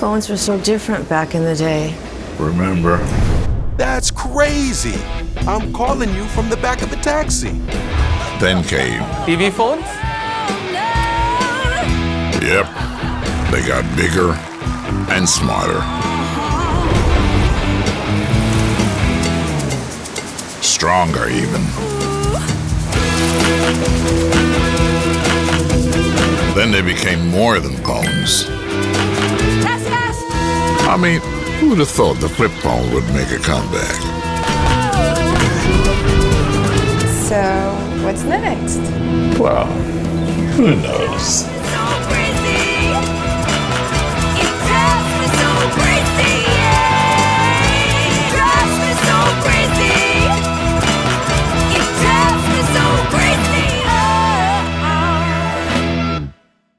Phones were so different back in the day. Remember? That's crazy. I'm calling you from the back of a taxi. Then came. TV phones? Yep. They got bigger and smarter. Stronger, even. Then they became more than phones. Yes, yes! I mean, who'd have thought the flip phone would make a comeback? So, what's next? Well, who knows?